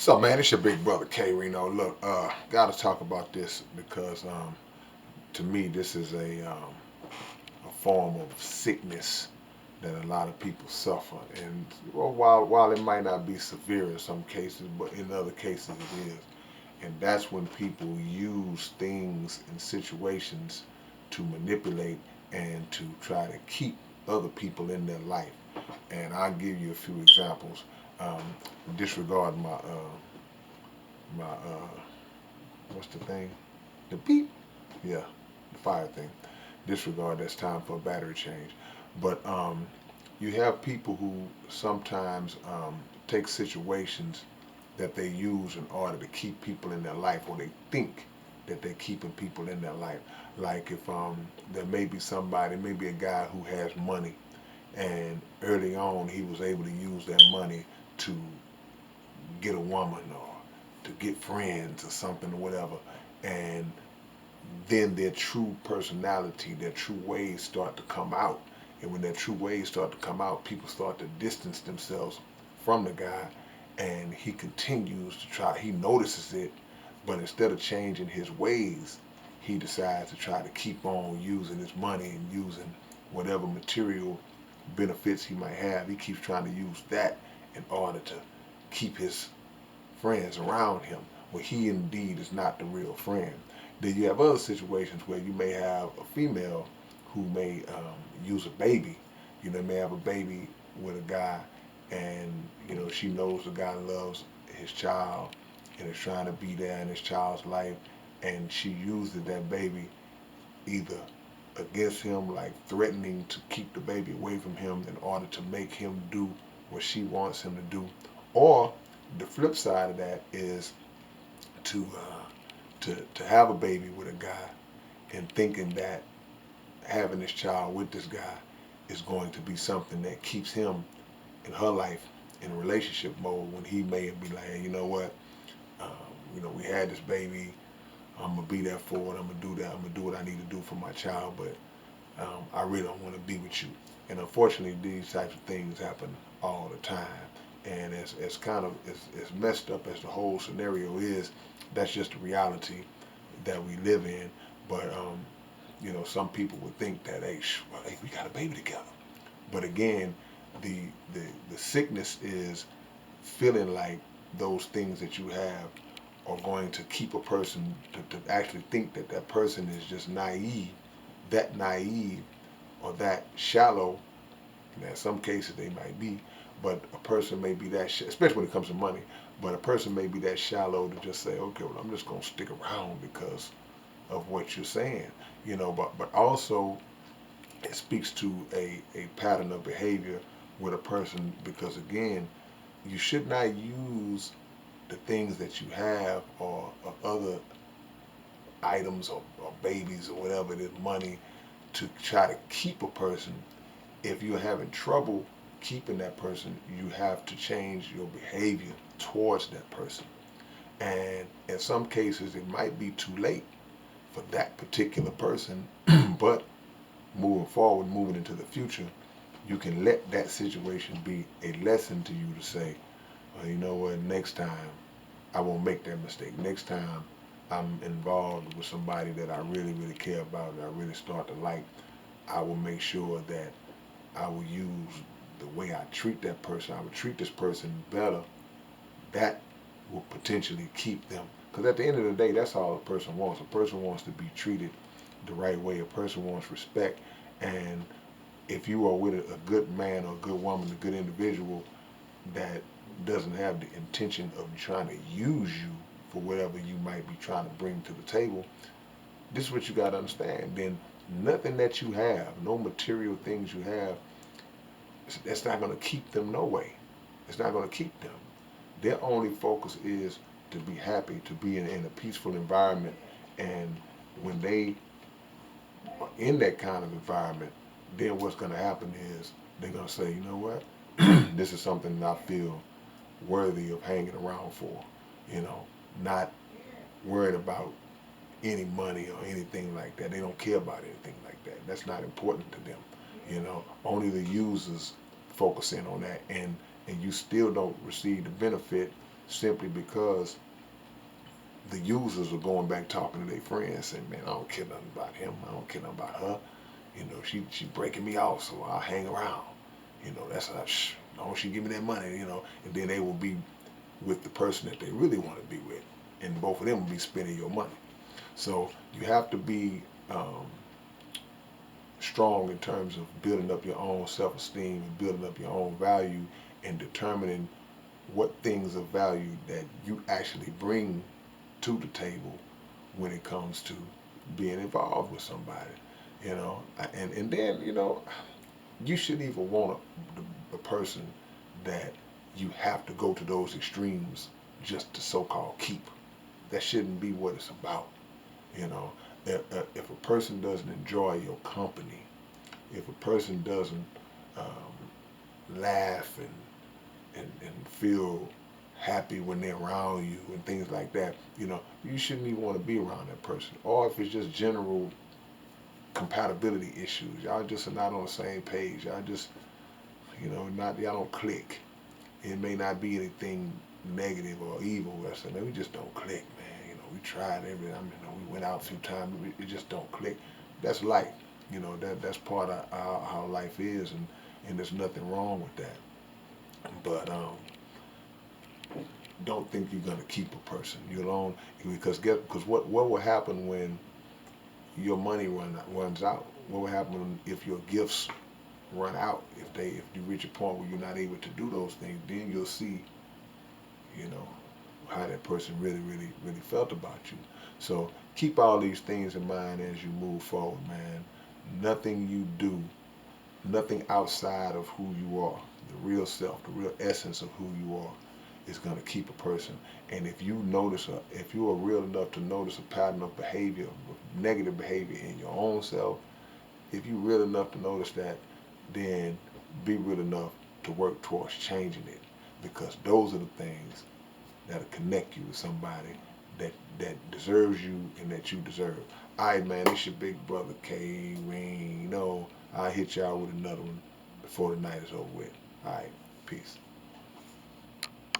So man, it's your big brother K-Rino. Look, gotta talk about this because to me this is a form of sickness that a lot of people suffer. And well, while it might not be severe in some cases, but in other cases it is. And that's when people use things and situations to manipulate and to try to keep other people in their life. And I'll give you a few examples. Um, Disregard my what's the thing? The beep. Yeah, the fire thing. Disregard. That's time for a battery change. But you have people who sometimes take situations that they use in order to keep people in their life, or they think that they're keeping people in their life. Like if there may be somebody, maybe a guy who has money, and early on he was able to use that money to get a woman or to get friends or something or whatever, and then their true personality, their true ways start to come out. And when their true ways start to come out, people start to distance themselves from the guy, and he continues to try. He notices it, but instead of changing his ways, he decides to try to keep on using his money and using whatever material benefits he might have. He keeps trying to use that in order to keep his friends around him, when he indeed is not the real friend. Then you have other situations where you may have a female who may use a baby. You know, may have a baby with a guy, and you know she knows the guy loves his child and is trying to be there in his child's life, and she uses that baby either against him, like threatening to keep the baby away from him in order to make him do what she wants him to do, or the flip side of that is to to have a baby with a guy and thinking that having this child with this guy is going to be something that keeps him in her life in a relationship mode, when he may be like, hey, you know what, um, we had this baby. I'm gonna be there for it. I'm gonna do that. I'm gonna do what I need to do for my child, but I really don't want to be with you. And unfortunately, these types of things happen all the time. And as kind of as messed up as the whole scenario is, that's just the reality that we live in. But some people would think that, hey, well, hey, we got a baby together. But again, the the the sickness is feeling like those things that you have are going to keep a person to actually think that that person is just naive or that shallow. Now, in some cases they might be, but a person may be that, especially when it comes to money. But a person may be that shallow to just say, okay, well, I'm just gonna stick around because of what you're saying, But also, it speaks to a pattern of behavior with a person, because again, you should not use the things that you have, or other items, or babies, or whatever it is, money, to try to keep a person. If you're having trouble keeping that person, you have to change your behavior towards that person. And in some cases, it might be too late for that particular person, but moving forward, moving into the future, you can let that situation be a lesson to you to say, well, you know what, next time I won't make that mistake. Next time I'm involved with somebody that I really, really care about and I really start to like, I will make sure that I will use the way I treat that person. I will treat this person better. That will potentially keep them. Because at the end of the day, that's all a person wants. A person wants to be treated the right way. A person wants respect. And if you are with a good man or a good woman, a good individual that doesn't have the intention of trying to use you for whatever you might be trying to bring to the table, this is what you got to understand. Then nothing that you have, no material things you have, that's not going to keep them no way. It's not going to keep them. Their only focus is to be happy, to be in a peaceful environment. And when they are in that kind of environment, then what's going to happen is they're going to say, you know what, this is something that I feel worthy of hanging around for. You know, not worried about any money or anything like that. They don't care about anything like that. That's not important to them. Only the users focus in on that, and you still don't receive the benefit simply because the users are going back talking to their friends saying, man, I don't care nothing about him. I don't care nothing about her. You know, she breaking me off, so I'll hang around. You know, that's how, as long as she give me that money, you know, and then they will be with the person that they really want to be with. And both of them will be spending your money. So you have to be strong in terms of building up your own self-esteem and building up your own value and determining what things of value that you actually bring to the table when it comes to being involved with somebody, you know. And then, you know, you shouldn't even want a person that you have to go to those extremes just to so-called keep. That shouldn't be what it's about, you know. If a person doesn't enjoy your company, if a person doesn't laugh and feel happy when they're around you and things like that, you know, you shouldn't even want to be around that person. Or if it's just general compatibility issues, y'all just are not on the same page. Y'all just, you know, not y'all don't click. It may not be anything negative or evil. I said, man, we just don't click, man. You know, we tried everything. I mean, you know, we went out a few times, but it just don't click. That's life. You know, that's part of how life is, and there's nothing wrong with that. But don't think you're gonna keep a person. You alone, because what will happen when your money runs out? What will happen if your gifts run out? If you reach a point where you're not able to do those things, then you'll see, you know, how that person really felt about you. So keep all these things in mind as you move forward, man. Nothing you do, nothing outside of who you are, the real self, the real essence of who you are, is going to keep a person. And if you notice, if you are real enough to notice a pattern of behavior, negative behavior in your own self, if you're real enough to notice that, then be real enough to work towards changing it, because those are the things that'll connect you with somebody that deserves you and that you deserve. All right, man, it's your big brother K-Rino. I'll hit y'all with another one before the night is over with. All right, peace.